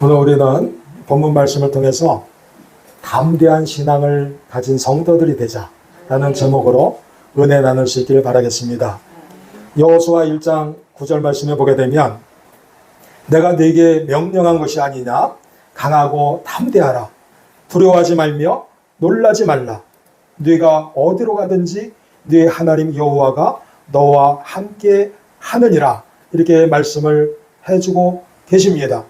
오늘 우리는 본문 말씀을 통해서 담대한 신앙을 가진 성도들이 되자라는 제목으로 은혜 나눌 수 있기를 바라겠습니다. 여호수아 1장 9절 말씀에 보게 되면 내가 네게 명령한 것이 아니냐, 강하고 담대하라, 두려워하지 말며 놀라지 말라, 네가 어디로 가든지 네 하나님 여호와가 너와 함께 하느니라, 이렇게 말씀을 해주고 계십니다.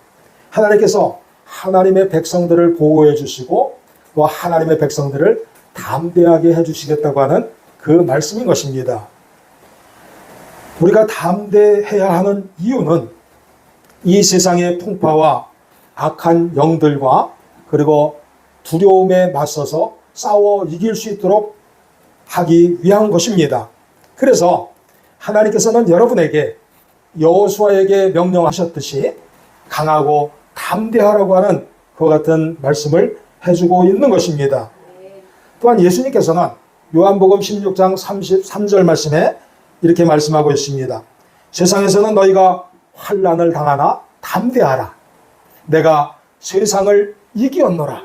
하나님께서 하나님의 백성들을 보호해 주시고 또 하나님의 백성들을 담대하게 해주시겠다고 하는 그 말씀인 것입니다. 우리가 담대해야 하는 이유는 이 세상의 풍파와 악한 영들과 그리고 두려움에 맞서서 싸워 이길 수 있도록 하기 위한 것입니다. 그래서 하나님께서는 여러분에게 여호수아에게 명령하셨듯이 강하고 담대하라고 하는 그와 같은 말씀을 해주고 있는 것입니다. 또한 예수님께서는 요한복음 16장 33절 말씀에 이렇게 말씀하고 있습니다. 세상에서는 너희가 환난을 당하나 담대하라, 내가 세상을 이기었노라.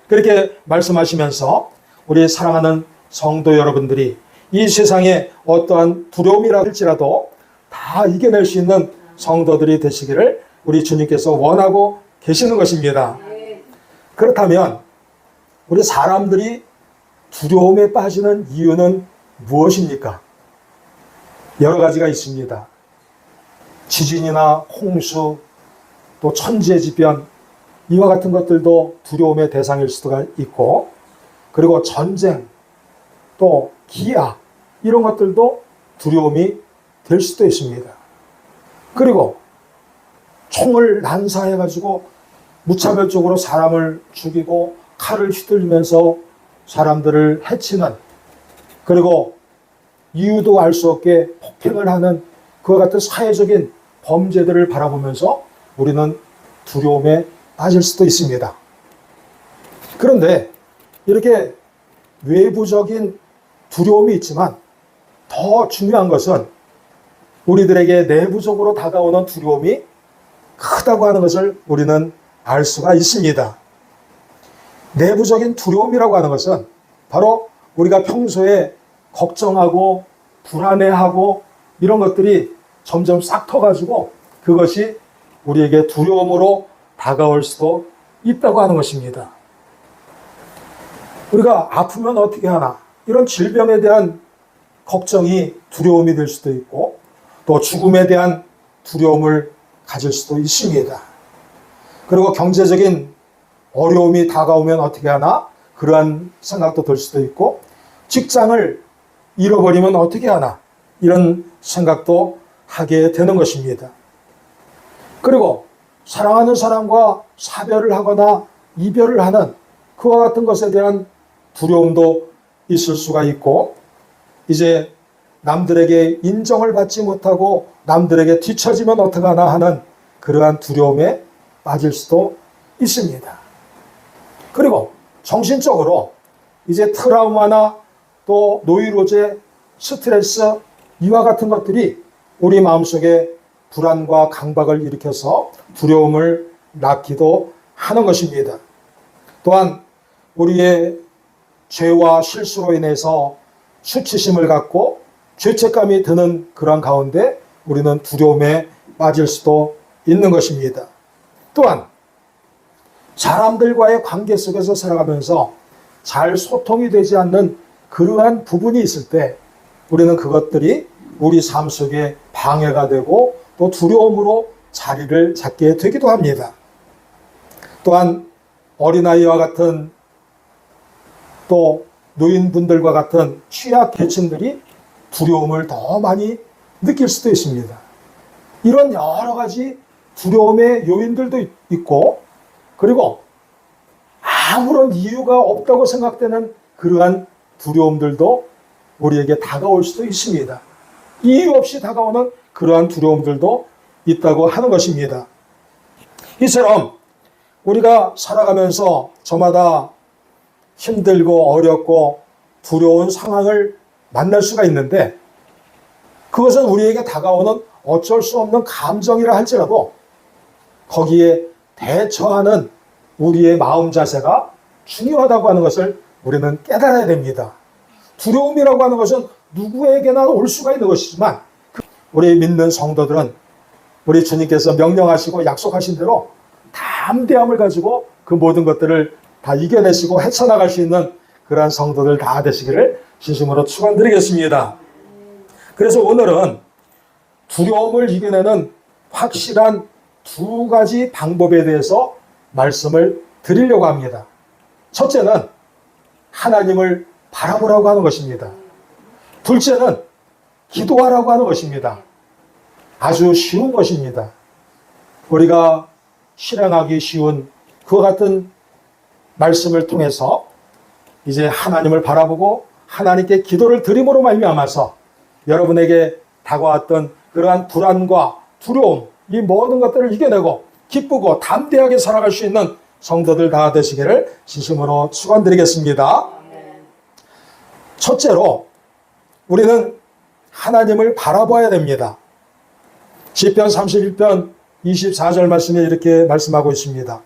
그렇게 말씀하시면서 우리 사랑하는 성도 여러분들이 이 세상에 어떠한 두려움이라 할지라도 다 이겨낼 수 있는 성도들이 되시기를 우리 주님께서 원하고 계시는 것입니다. 그렇다면 우리 사람들이 두려움에 빠지는 이유는 무엇입니까? 여러 가지가 있습니다. 지진이나 홍수, 또 천재지변, 이와 같은 것들도 두려움의 대상일 수가 있고, 그리고 전쟁, 또 기아, 이런 것들도 두려움이 될 수도 있습니다. 그리고 총을 난사해가지고 무차별적으로 사람을 죽이고 칼을 휘둘리면서 사람들을 해치는, 그리고 이유도 알 수 없게 폭행을 하는 그와 같은 사회적인 범죄들을 바라보면서 우리는 두려움에 빠질 수도 있습니다. 그런데 이렇게 외부적인 두려움이 있지만 더 중요한 것은 우리들에게 내부적으로 다가오는 두려움이 크다고 하는 것을 우리는 알 수가 있습니다. 내부적인 두려움이라고 하는 것은 바로 우리가 평소에 걱정하고 불안해하고 이런 것들이 점점 싹 터가지고 그것이 우리에게 두려움으로 다가올 수도 있다고 하는 것입니다. 우리가 아프면 어떻게 하나, 이런 질병에 대한 걱정이 두려움이 될 수도 있고, 또 죽음에 대한 두려움을 가질 수도 있습니다. 그리고 경제적인 어려움이 다가오면 어떻게 하나, 그러한 생각도 들 수도 있고, 직장을 잃어버리면 어떻게 하나, 이런 생각도 하게 되는 것입니다. 그리고 사랑하는 사람과 사별을 하거나 이별을 하는 그와 같은 것에 대한 두려움도 있을 수가 있고, 이제 남들에게 인정을 받지 못하고 남들에게 뒤처지면 어떡하나 하는 그러한 두려움에 빠질 수도 있습니다. 그리고 정신적으로 이제 트라우마나 또 노이로제, 스트레스, 이와 같은 것들이 우리 마음속에 불안과 강박을 일으켜서 두려움을 낳기도 하는 것입니다. 또한 우리의 죄와 실수로 인해서 수치심을 갖고 죄책감이 드는 그런 가운데 우리는 두려움에 빠질 수도 있는 것입니다. 또한 사람들과의 관계 속에서 살아가면서 잘 소통이 되지 않는 그러한 부분이 있을 때 우리는 그것들이 우리 삶 속에 방해가 되고 또 두려움으로 자리를 잡게 되기도 합니다. 또한 어린아이와 같은, 또 노인분들과 같은 취약 계층들이 두려움을 더 많이 느낄 수도 있습니다. 이런 여러 가지 두려움의 요인들도 있고, 그리고 아무런 이유가 없다고 생각되는 그러한 두려움들도 우리에게 다가올 수도 있습니다. 이유 없이 다가오는 그러한 두려움들도 있다고 하는 것입니다. 이처럼 우리가 살아가면서 저마다 힘들고 어렵고 두려운 상황을 만날 수가 있는데, 그것은 우리에게 다가오는 어쩔 수 없는 감정이라 할지라도 거기에 대처하는 우리의 마음 자세가 중요하다고 하는 것을 우리는 깨달아야 됩니다. 두려움이라고 하는 것은 누구에게나 올 수가 있는 것이지만 우리 믿는 성도들은 우리 주님께서 명령하시고 약속하신 대로 담대함을 가지고 그 모든 것들을 다 이겨내시고 헤쳐나갈 수 있는 그러한 성도들 다 되시기를 진심으로 축원드리겠습니다. 그래서 오늘은 두려움을 이겨내는 확실한 두 가지 방법에 대해서 말씀을 드리려고 합니다. 첫째는 하나님을 바라보라고 하는 것입니다. 둘째는 기도하라고 하는 것입니다. 아주 쉬운 것입니다. 우리가 실행하기 쉬운 그와 같은 말씀을 통해서 이제 하나님을 바라보고 하나님께 기도를 드림으로 말미암아서 여러분에게 다가왔던 그러한 불안과 두려움, 이 모든 것들을 이겨내고 기쁘고 담대하게 살아갈 수 있는 성도들 다 되시기를 진심으로 축원드리겠습니다. 첫째로 우리는 하나님을 바라봐야 됩니다. 시편 31편 24절 말씀에 이렇게 말씀하고 있습니다.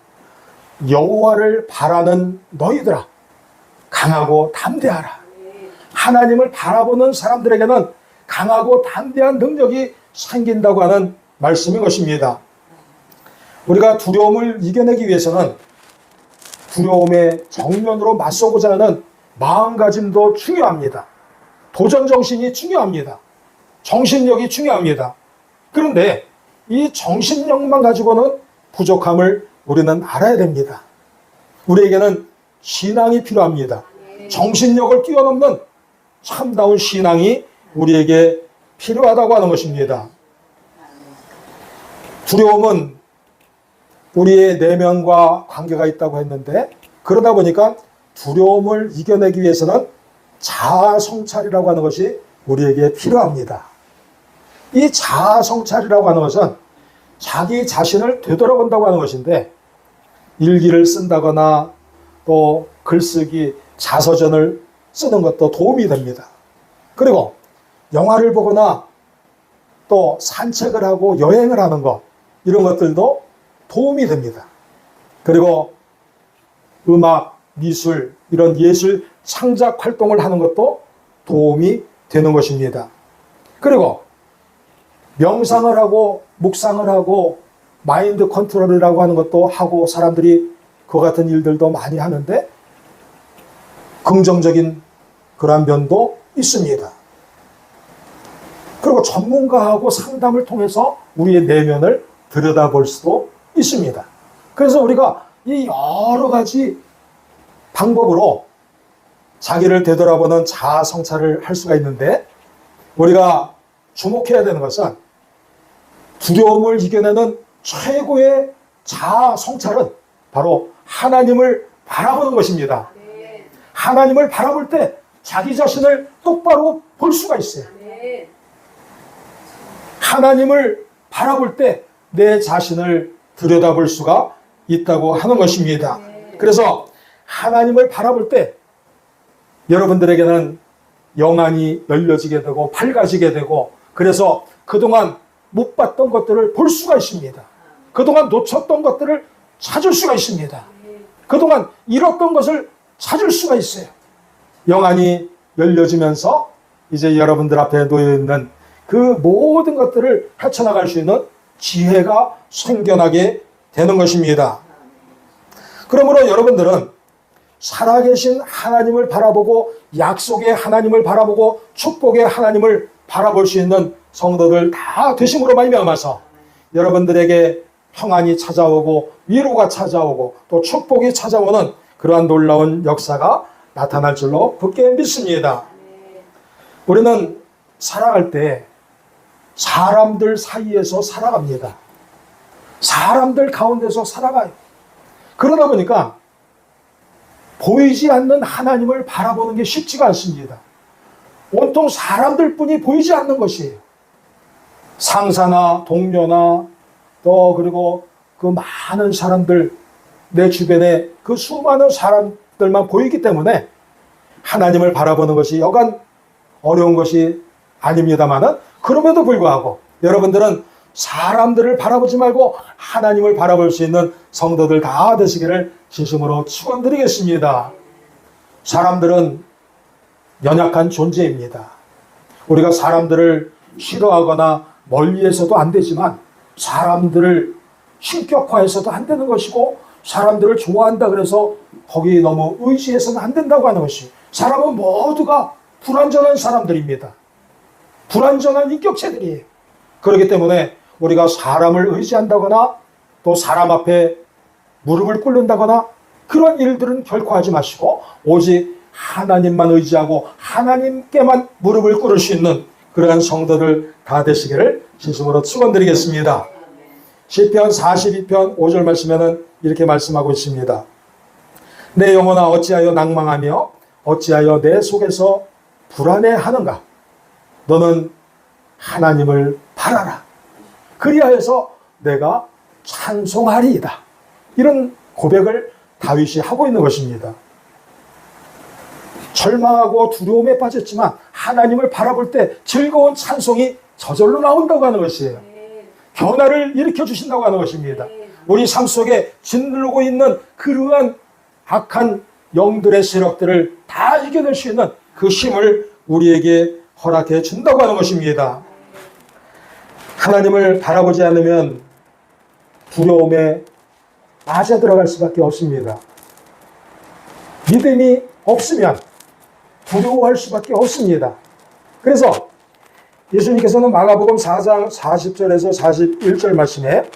여호와를 바라는 너희들아 강하고 담대하라. 하나님을 바라보는 사람들에게는 강하고 담대한 능력이 생긴다고 하는 말씀인 것입니다. 우리가 두려움을 이겨내기 위해서는 두려움에 정면으로 맞서고자 하는 마음가짐도 중요합니다. 도전정신이 중요합니다. 정신력이 중요합니다. 그런데 이 정신력만 가지고는 부족함을 우리는 알아야 됩니다. 우리에게는 신앙이 필요합니다. 정신력을 뛰어넘는 참다운 신앙이 우리에게 필요하다고 하는 것입니다. 두려움은 우리의 내면과 관계가 있다고 했는데 그러다 보니까 두려움을 이겨내기 위해서는 자아 성찰이라고 하는 것이 우리에게 필요합니다. 이 자아 성찰이라고 하는 것은 자기 자신을 되돌아본다고 하는 것인데 일기를 쓴다거나 또 글쓰기, 자서전을 쓰는 것도 도움이 됩니다. 그리고 영화를 보거나 또 산책을 하고 여행을 하는 것 이런 것들도 도움이 됩니다. 그리고 음악, 미술, 이런 예술 창작 활동을 하는 것도 도움이 되는 것입니다. 그리고 명상을 하고 묵상을 하고 마인드 컨트롤이라고 하는 것도 하고 사람들이 그 같은 일들도 많이 하는데 긍정적인 그런 면도 있습니다. 그리고 전문가하고 상담을 통해서 우리의 내면을 들여다볼 수도 있습니다. 그래서 우리가 이 여러 가지 방법으로 자기를 되돌아보는 자아 성찰을 할 수가 있는데 우리가 주목해야 되는 것은 두려움을 이겨내는 최고의 자아 성찰은 바로 하나님을 바라보는 것입니다. 하나님을 바라볼 때 자기 자신을 똑바로 볼 수가 있어요. 하나님을 바라볼 때 내 자신을 들여다볼 수가 있다고 하는 것입니다. 그래서 하나님을 바라볼 때 여러분들에게는 영안이 열려지게 되고 밝아지게 되고 그래서 그동안 못 봤던 것들을 볼 수가 있습니다. 그동안 놓쳤던 것들을 찾을 수가 있습니다. 그동안 잃었던 것을 찾을 수가 있어요. 영안이 열려지면서 이제 여러분들 앞에 놓여있는 그 모든 것들을 헤쳐나갈 수 있는 지혜가 생겨나게 되는 것입니다. 그러므로 여러분들은 살아계신 하나님을 바라보고 약속의 하나님을 바라보고 축복의 하나님을 바라볼 수 있는 성도들 다 되심으로 말미암아서 여러분들에게 평안이 찾아오고 위로가 찾아오고 또 축복이 찾아오는 그러한 놀라운 역사가 나타날 줄로 굳게 믿습니다. 우리는 살아갈 때 사람들 사이에서 살아갑니다. 사람들 가운데서 살아가요. 그러다 보니까 보이지 않는 하나님을 바라보는 게 쉽지가 않습니다. 온통 사람들뿐이 보이지 않는 것이에요. 상사나 동료나 또 그리고 그 많은 사람들 내 주변에 그 수많은 사람들만 보이기 때문에 하나님을 바라보는 것이 여간 어려운 것이 아닙니다만은 그럼에도 불구하고 여러분들은 사람들을 바라보지 말고 하나님을 바라볼 수 있는 성도들 다 되시기를 진심으로 축원드리겠습니다. 사람들은 연약한 존재입니다. 우리가 사람들을 싫어하거나 멀리해서도 안 되지만 사람들을 신격화해서도 안 되는 것이고, 사람들을 좋아한다 그래서 거기 너무 의지해서는 안 된다고 하는 것이, 사람은 모두가 불완전한 사람들입니다. 불완전한 인격체들이에요. 그렇기 때문에 우리가 사람을 의지한다거나 또 사람 앞에 무릎을 꿇는다거나 그런 일들은 결코 하지 마시고, 오직 하나님만 의지하고 하나님께만 무릎을 꿇을 수 있는 그러한 성도들 다 되시기를 진심으로 축원드리겠습니다. 시편 42편 5절 말씀에는 이렇게 말씀하고 있습니다. 내 영혼아 어찌하여 낭망하며 어찌하여 내 속에서 불안해하는가? 너는 하나님을 바라라. 그리하여서 내가 찬송하리이다. 이런 고백을 다윗이 하고 있는 것입니다. 절망하고 두려움에 빠졌지만 하나님을 바라볼 때 즐거운 찬송이 저절로 나온다고 하는 것이에요. 변화를 일으켜 주신다고 하는 것입니다. 우리 삶 속에 짓누르고 있는 그러한 악한 영들의 세력들을 다 이겨낼 수 있는 그 힘을 우리에게 허락해 준다고 하는 것입니다. 하나님을 바라보지 않으면 두려움에 빠져 들어갈 수밖에 없습니다. 믿음이 없으면 두려워할 수밖에 없습니다. 그래서 예수님께서는 마가복음 4장 40절에서 41절 말씀에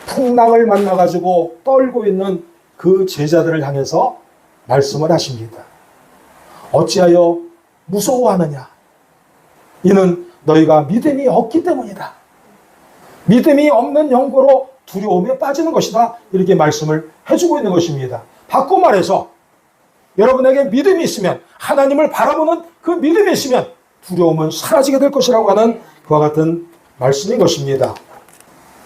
풍랑을 만나가지고 떨고 있는 그 제자들을 향해서 말씀을 하십니다. 어찌하여 무서워하느냐? 이는 너희가 믿음이 없기 때문이다. 믿음이 없는 영고로 두려움에 빠지는 것이다. 이렇게 말씀을 해주고 있는 것입니다. 바꿔 말해서 여러분에게 믿음이 있으면, 하나님을 바라보는 그 믿음이 있으면 두려움은 사라지게 될 것이라고 하는 그와 같은 말씀인 것입니다.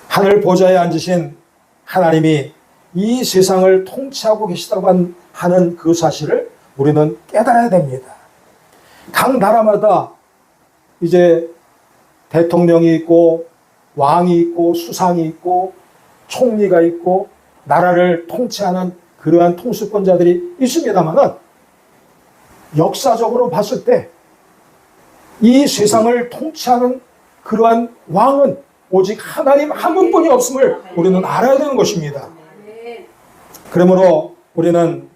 하늘 보좌에 앉으신 하나님이 이 세상을 통치하고 계시다고 하는 그 사실을 우리는 깨달아야 됩니다. 각 나라마다 이제 대통령이 있고 왕이 있고 수상이 있고 총리가 있고 나라를 통치하는 그러한 통수권자들이 있습니다만은, 역사적으로 봤을 때 이 세상을 통치하는 그러한 왕은 오직 하나님 한 분뿐이 없음을 우리는 알아야 되는 것입니다. 그러므로 우리는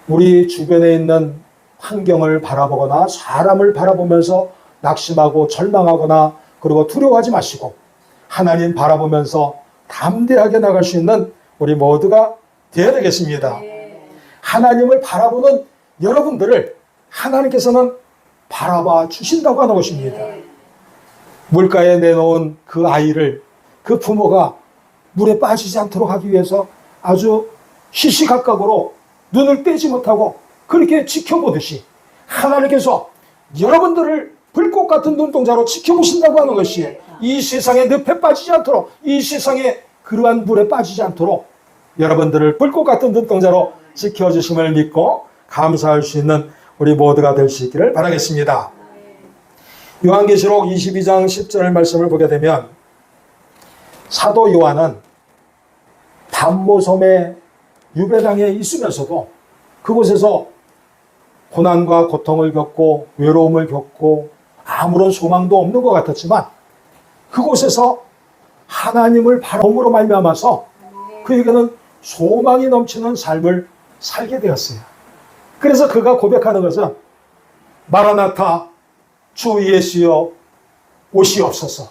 우리 주변에 있는 환경을 바라보거나 사람을 바라보면서 낙심하고 절망하거나 그리고 두려워하지 마시고 하나님 바라보면서 담대하게 나갈 수 있는 우리 모두가 되어야 되겠습니다. 하나님을 바라보는 여러분들을 하나님께서는 바라봐 주신다고 하는 것입니다. 물가에 내놓은 그 아이를 그 부모가 물에 빠지지 않도록 하기 위해서 아주 시시각각으로 눈을 떼지 못하고 그렇게 지켜보듯이 하나님께서 여러분들을 불꽃 같은 눈동자로 지켜보신다고 하는 것이, 이 세상에 늪에 빠지지 않도록, 이 세상에 그러한 물에 빠지지 않도록 여러분들을 불꽃 같은 눈동자로 지켜주심을 믿고 감사할 수 있는 우리 모두가 될 수 있기를 바라겠습니다. 요한계시록 22장 10절 말씀을 보게 되면 사도 요한은 담모섬의 유배당에 있으면서도 그곳에서 고난과 고통을 겪고 외로움을 겪고 아무런 소망도 없는 것 같았지만 그곳에서 하나님을 바라봄으로 말미암아서 그에게는 소망이 넘치는 삶을 살게 되었어요. 그래서 그가 고백하는 것은 마라나타 주 예수여 오시옵소서.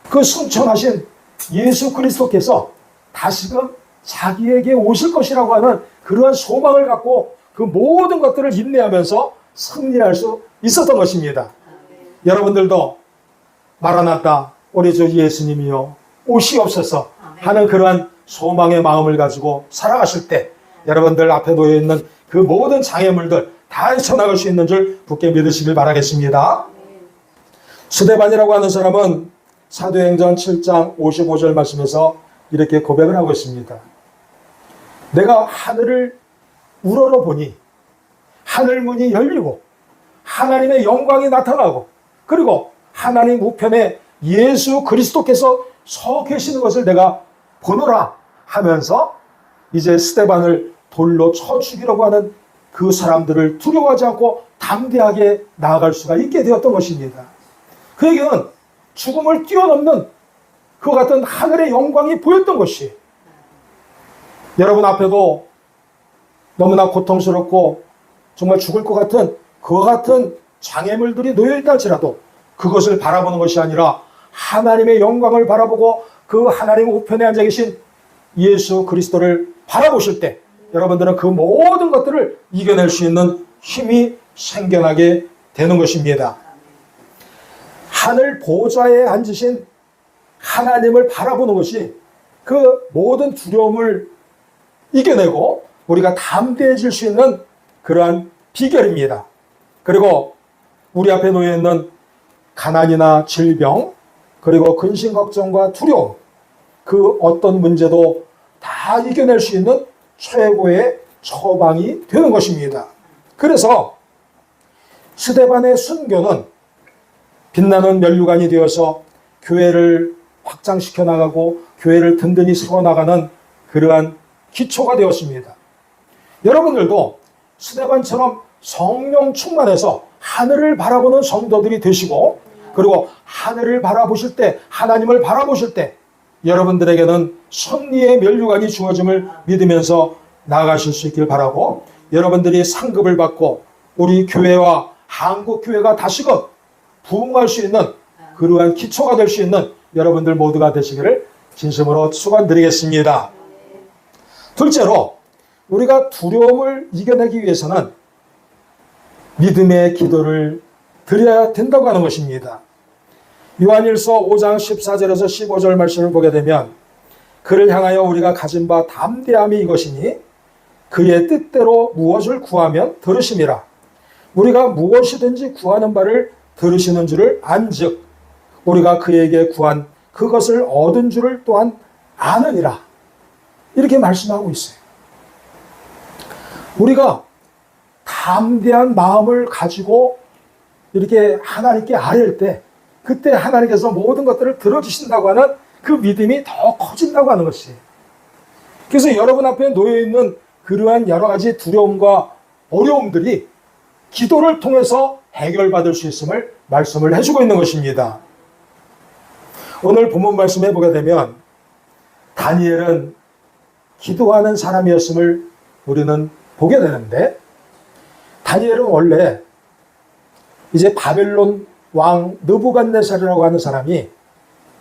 그 승천하신 예수 그리스도께서 다시금 자기에게 오실 것이라고 하는 그러한 소망을 갖고 그 모든 것들을 인내하면서 승리할 수 있었던 것입니다. 여러분들도 마라나타 우리 주 예수님이여 오시옵소서 하는 그러한 소망의 마음을 가지고 살아가실 때 여러분들 앞에 놓여 있는 그 모든 장애물들 다 헤쳐나갈 수 있는 줄 굳게 믿으시길 바라겠습니다. 스데반이라고 하는 사람은 사도행전 7장 55절 말씀에서 이렇게 고백을 하고 있습니다. 내가 하늘을 우러러 보니 하늘 문이 열리고 하나님의 영광이 나타나고 그리고 하나님 우편에 예수 그리스도께서 서 계시는 것을 내가 보노라 하면서 이제 스데반을 돌로 쳐 죽이려고 하는 그 사람들을 두려워하지 않고 담대하게 나아갈 수가 있게 되었던 것입니다. 그에게는 죽음을 뛰어넘는 그와 같은 하늘의 영광이 보였던 것이, 여러분 앞에도 너무나 고통스럽고 정말 죽을 것 같은 그와 같은 장애물들이 놓여있다 할지라도 그것을 바라보는 것이 아니라 하나님의 영광을 바라보고 그 하나님 우편에 앉아 계신 예수 그리스도를 바라보실 때 여러분들은 그 모든 것들을 이겨낼 수 있는 힘이 생겨나게 되는 것입니다. 하늘 보좌에 앉으신 하나님을 바라보는 것이 그 모든 두려움을 이겨내고 우리가 담대해질 수 있는 그러한 비결입니다. 그리고 우리 앞에 놓여있는 가난이나 질병, 그리고 근심 걱정과 두려움, 그 어떤 문제도 다 이겨낼 수 있는 최고의 처방이 되는 것입니다. 그래서 스데반의 순교는 빛나는 면류관이 되어서 교회를 확장시켜 나가고 교회를 든든히 세워나가는 그러한 기초가 되었습니다. 여러분들도 스데반처럼 성령 충만해서 하늘을 바라보는 성도들이 되시고, 그리고 하늘을 바라보실 때, 하나님을 바라보실 때 여러분들에게는 승리의 면류관이 주어짐을 믿으면서 나아가실 수 있길 바라고, 여러분들이 상급을 받고 우리 교회와 한국교회가 다시금 부흥할 수 있는 그러한 기초가 될 수 있는 여러분들 모두가 되시기를 진심으로 축원드리겠습니다. 둘째로, 우리가 두려움을 이겨내기 위해서는 믿음의 기도를 드려야 된다고 하는 것입니다. 요한일서 5장 14절에서 15절 말씀을 보게 되면, 그를 향하여 우리가 가진 바 담대함이 이것이니 그의 뜻대로 무엇을 구하면 들으심이라. 우리가 무엇이든지 구하는 바를 들으시는 줄을 안즉 우리가 그에게 구한 그것을 얻은 줄을 또한 아느니라. 이렇게 말씀하고 있어요. 우리가 담대한 마음을 가지고 이렇게 하나님께 아뢰일 때, 그때 하나님께서 모든 것들을 들어주신다고 하는 그 믿음이 더 커진다고 하는 것이에요. 그래서 여러분 앞에 놓여있는 그러한 여러 가지 두려움과 어려움들이 기도를 통해서 해결받을 수 있음을 말씀을 해주고 있는 것입니다. 오늘 본문 말씀해 보게 되면 다니엘은 기도하는 사람이었음을 우리는 보게 되는데, 다니엘은 원래 이제 바벨론 왕 느부갓네살이라고 하는 사람이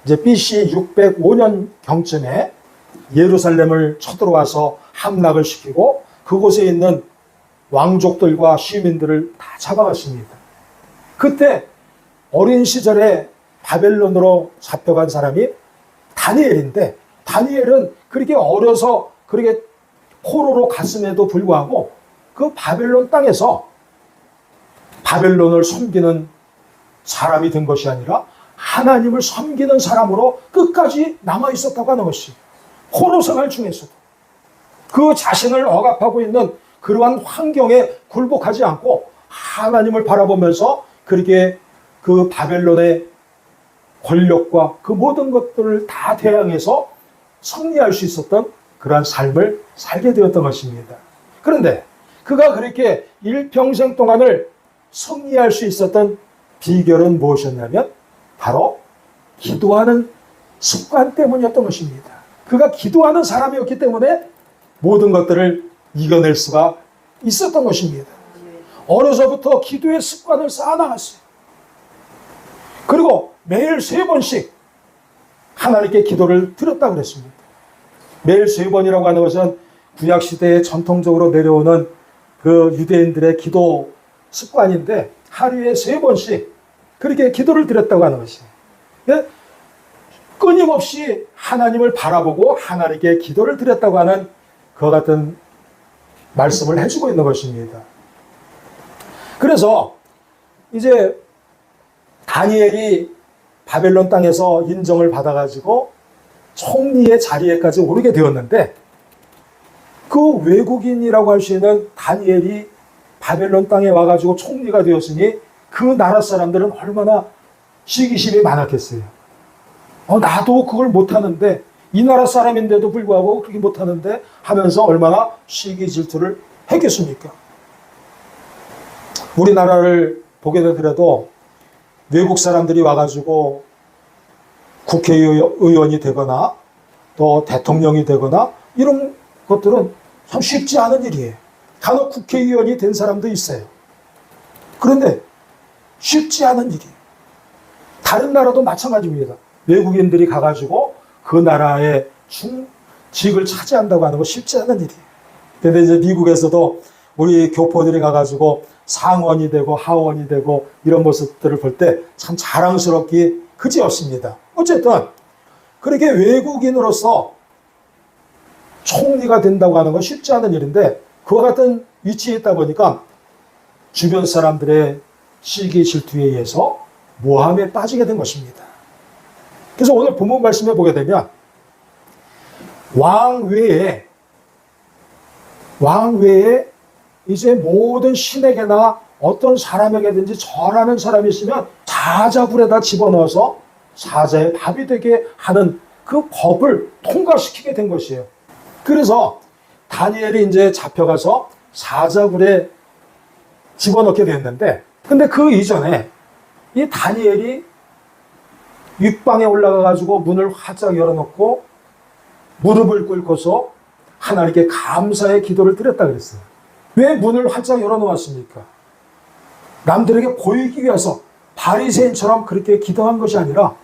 이제 BC 605년 경쯤에 예루살렘을 쳐들어와서 함락을 시키고 그곳에 있는 왕족들과 시민들을 다 잡아갔습니다. 그때 어린 시절에 바벨론으로 잡혀간 사람이 다니엘인데, 다니엘은 그렇게 어려서 그렇게 포로로 갔음에도 불구하고 그 바벨론 땅에서 바벨론을 섬기는 사람이 된 것이 아니라 하나님을 섬기는 사람으로 끝까지 남아 있었다고 하는 것이, 포로 생활 중에서도 그 자신을 억압하고 있는 그러한 환경에 굴복하지 않고 하나님을 바라보면서 그렇게 그 바벨론의 권력과 그 모든 것들을 다 대항해서 승리할 수 있었던 그러한 삶을 살게 되었던 것입니다. 그런데 그가 그렇게 일평생 동안을 승리할 수 있었던 비결은 무엇이었냐면 바로 기도하는 습관 때문이었던 것입니다. 그가 기도하는 사람이었기 때문에 모든 것들을 이겨낼 수가 있었던 것입니다. 어려서부터 기도의 습관을 쌓아나갔어요. 그리고 매일 3번씩 하나님께 기도를 드렸다고 그랬습니다. 매일 3번이라고 하는 것은 구약시대에 전통적으로 내려오는 그 유대인들의 기도 습관인데, 하루에 3번씩 그렇게 기도를 드렸다고 하는 것이에요. 끊임없이 하나님을 바라보고 하나님께 기도를 드렸다고 하는 그와 같은 말씀을 해주고 있는 것입니다. 그래서 이제 다니엘이 바벨론 땅에서 인정을 받아가지고 총리의 자리에까지 오르게 되었는데, 그 외국인이라고 할 수 있는 다니엘이 바벨론 땅에 와가지고 총리가 되었으니 그 나라 사람들은 얼마나 시기심이 많았겠어요. 나도 그걸 못하는데, 이 나라 사람인데도 불구하고 그렇게 못하는데 하면서 얼마나 시기 질투를 했겠습니까? 우리나라를 보게 되더라도 외국 사람들이 와가지고 국회의원이 되거나 또 대통령이 되거나 이런 것들은 참 쉽지 않은 일이에요. 간혹 국회의원이 된 사람도 있어요. 그런데 쉽지 않은 일이에요. 다른 나라도 마찬가지입니다. 외국인들이 가가지고 그 나라의 직을 차지한다고 하는 거 쉽지 않은 일이에요. 그런데 이제 미국에서도 우리 교포들이 가가지고 상원이 되고 하원이 되고 이런 모습들을 볼 때 참 자랑스럽기 그지없습니다. 어쨌든 그렇게 외국인으로서 총리가 된다고 하는 건 쉽지 않은 일인데 그와 같은 위치에 있다 보니까 주변 사람들의 시기 질투에 의해서 모함에 빠지게 된 것입니다. 그래서 오늘 본문 말씀에 보게 되면 왕 외에 이제 모든 신에게나 어떤 사람에게든지 절하는 사람이 있으면 사자굴에다 집어넣어서 사자의 밥이 되게 하는 그 법을 통과시키게 된 것이에요. 그래서 다니엘이 이제 잡혀가서 사자굴에 집어넣게 됐는데, 근데 그 이전에 이 다니엘이 윗방에 올라가가지고 문을 활짝 열어놓고 무릎을 꿇고서 하나님께 감사의 기도를 드렸다 그랬어요. 왜 문을 활짝 열어놓았습니까? 남들에게 보이기 위해서 바리새인처럼 그렇게 기도한 것이 아니라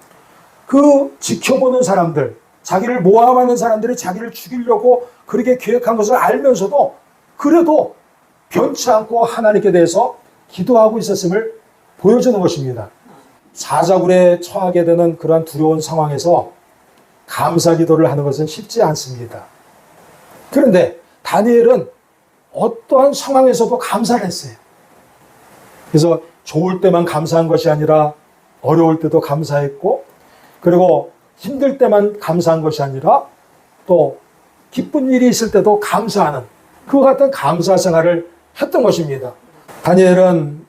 그 지켜보는 사람들, 자기를 모함하는 사람들이 자기를 죽이려고 그렇게 계획한 것을 알면서도 그래도 변치 않고 하나님께 대해서 기도하고 있었음을 보여주는 것입니다. 사자굴에 처하게 되는 그러한 두려운 상황에서 감사 기도를 하는 것은 쉽지 않습니다. 그런데 다니엘은 어떠한 상황에서도 감사를 했어요. 그래서 좋을 때만 감사한 것이 아니라 어려울 때도 감사했고, 그리고 힘들 때만 감사한 것이 아니라 또 기쁜 일이 있을 때도 감사하는 그와 같은 감사 생활을 했던 것입니다. 다니엘은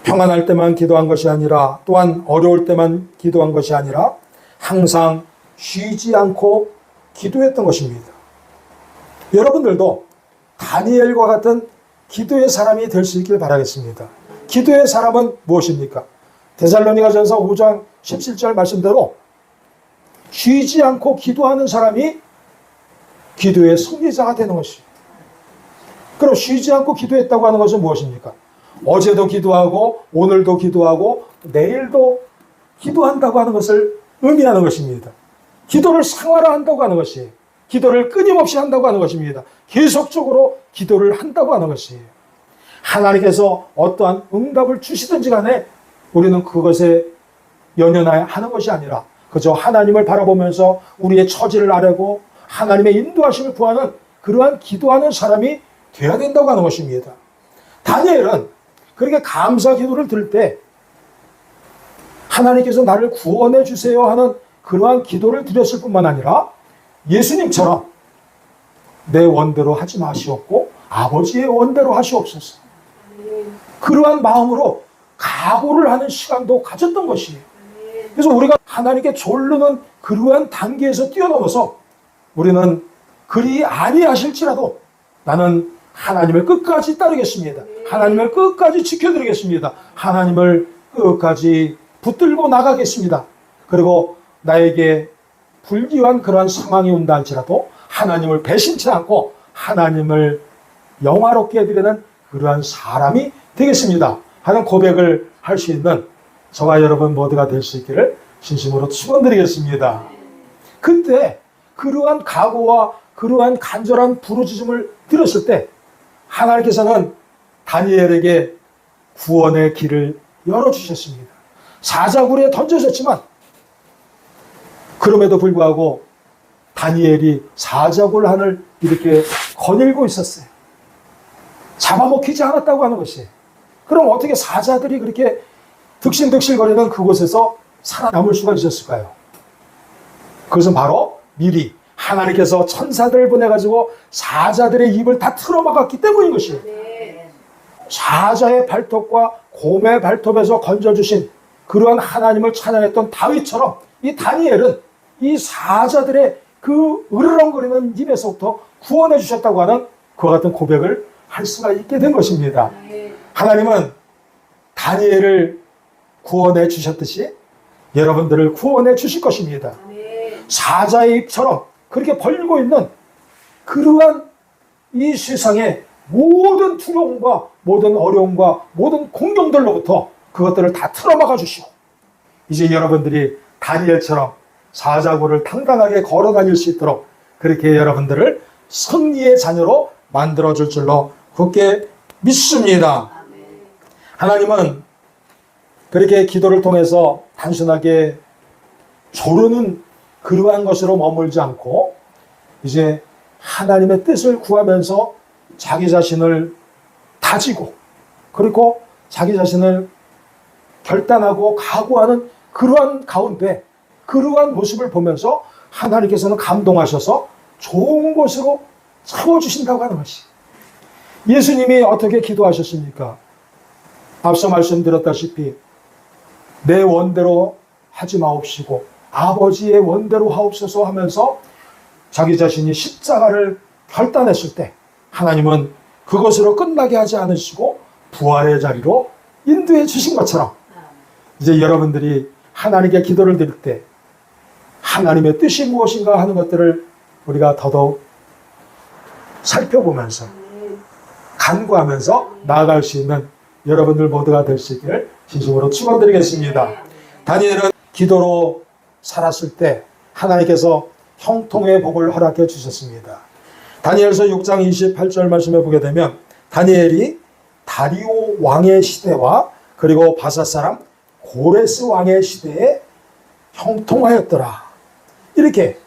평안할 때만 기도한 것이 아니라 또한 어려울 때만 기도한 것이 아니라 항상 쉬지 않고 기도했던 것입니다. 여러분들도 다니엘과 같은 기도의 사람이 될 수 있길 바라겠습니다. 기도의 사람은 무엇입니까? 데살로니가전서 5장 17절 말씀대로 쉬지 않고 기도하는 사람이 기도의 승리자가 되는 것입니다. 그럼 쉬지 않고 기도했다고 하는 것은 무엇입니까? 어제도 기도하고 오늘도 기도하고 내일도 기도한다고 하는 것을 의미하는 것입니다. 기도를 생활화한다고 하는 것이에요. 기도를 끊임없이 한다고 하는 것입니다. 계속적으로 기도를 한다고 하는 것이에요. 하나님께서 어떠한 응답을 주시든지 간에 우리는 그것에 연연하여 하는 것이 아니라 그저 하나님을 바라보면서 우리의 처지를 아뢰고 하나님의 인도하심을 구하는 그러한 기도하는 사람이 되어야 된다고 하는 것입니다. 다니엘은 그렇게 감사 기도를 드릴 때 하나님께서 나를 구원해 주세요 하는 그러한 기도를 드렸을 뿐만 아니라 예수님처럼 내 원대로 하지 마시옵고 아버지의 원대로 하시옵소서. 그러한 마음으로 각오를 하는 시간도 가졌던 것이에요. 그래서 우리가 하나님께 졸르는 그러한 단계에서 뛰어넘어서 우리는 그리 아니하실지라도 나는 하나님을 끝까지 따르겠습니다. 하나님을 끝까지 지켜드리겠습니다. 하나님을 끝까지 붙들고 나가겠습니다. 그리고 나에게 불기한 그러한 상황이 온다 할지라도 하나님을 배신치 않고 하나님을 영화롭게 해드리는 그러한 사람이 되겠습니다 하는 고백을 할 수 있는 저와 여러분 모두가 될 수 있기를 진심으로 축원드리겠습니다. 그때 그러한 각오와 그러한 간절한 부르짖음을 들었을 때 하나님께서는 다니엘에게 구원의 길을 열어주셨습니다. 사자굴에 던져졌지만 그럼에도 불구하고 다니엘이 사자굴 안을 이렇게 거닐고 있었어요. 잡아먹히지 않았다고 하는 것이에요. 그럼 어떻게 사자들이 그렇게 득실득실거리는 그곳에서 살아남을 수가 있었을까요? 그것은 바로 미리 하나님께서 천사들을 보내가지고 사자들의 입을 다 틀어막았기 때문인 것이에요. 사자의 발톱과 곰의 발톱에서 건져주신 그러한 하나님을 찬양했던 다윗처럼 이 다니엘은 이 사자들의 그 으르렁거리는 입에서부터 구원해 주셨다고 하는 그와 같은 고백을 할 수가 있게 된 것입니다. 하나님은 다니엘을 구원해 주셨듯이 여러분들을 구원해 주실 것입니다. 사자의 입처럼 그렇게 벌리고 있는 그러한 이 세상의 모든 두려움과 모든 어려움과 모든 공경들로부터 그것들을 다 틀어막아 주시고 이제 여러분들이 다니엘처럼 사자굴을 당당하게 걸어 다닐 수 있도록 그렇게 여러분들을 승리의 자녀로 만들어 줄 줄로 굳게 믿습니다. 하나님은 그렇게 기도를 통해서 단순하게 조르는 그러한 것으로 머물지 않고 이제 하나님의 뜻을 구하면서 자기 자신을 다지고 그리고 자기 자신을 결단하고 각오하는 그러한 가운데 그러한 모습을 보면서 하나님께서는 감동하셔서 좋은 곳으로 세워주신다고 하는 것이. 예수님이 어떻게 기도하셨습니까? 앞서 말씀드렸다시피 내 원대로 하지 마옵시고 아버지의 원대로 하옵소서 하면서 자기 자신이 십자가를 결단했을 때 하나님은 그것으로 끝나게 하지 않으시고 부활의 자리로 인도해 주신 것처럼 이제 여러분들이 하나님께 기도를 드릴 때 하나님의 뜻이 무엇인가 하는 것들을 우리가 더더욱 살펴보면서 간구하면서 나아갈 수 있는 여러분들 모두가 될 수 있기를 진심으로 축원드리겠습니다. 다니엘은 기도로 살았을 때 하나님께서 형통의 복을 허락해 주셨습니다. 다니엘서 6장 28절 말씀해 보게 되면 다니엘이 다리오 왕의 시대와 그리고 바사 사람 고레스 왕의 시대에 형통하였더라. 이렇게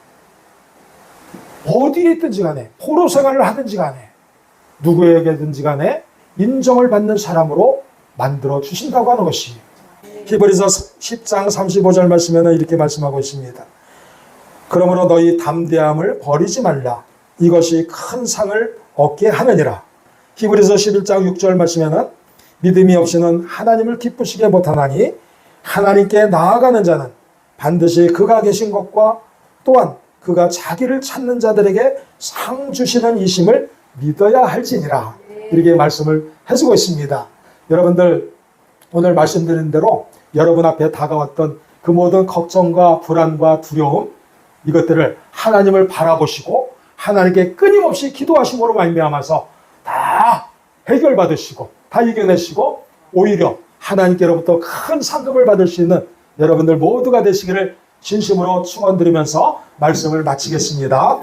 어디에 있든지 간에 포로 생활을 하든지 간에 누구에게든지 간에 인정을 받는 사람으로 만들어 주신다고 하는 것이 히브리서 10장 35절 말씀에는 이렇게 말씀하고 있습니다. 그러므로 너희 담대함을 버리지 말라. 이것이 큰 상을 얻게 하느니라. 히브리서 11장 6절 말씀에는 믿음이 없이는 하나님을 기쁘시게 못하나니 하나님께 나아가는 자는 반드시 그가 계신 것과 또한 그가 자기를 찾는 자들에게 상 주시는 이심을 믿어야 할지니라. 이렇게 말씀을 해주고 있습니다. 여러분들 오늘 말씀드린 대로 여러분 앞에 다가왔던 그 모든 걱정과 불안과 두려움 이것들을 하나님을 바라보시고 하나님께 끊임없이 기도하심으로 말미암아서 다 해결받으시고 다 이겨내시고 오히려 하나님께로부터 큰 상급을 받을 수 있는 여러분들 모두가 되시기를 진심으로 축원드리면서 말씀을 마치겠습니다.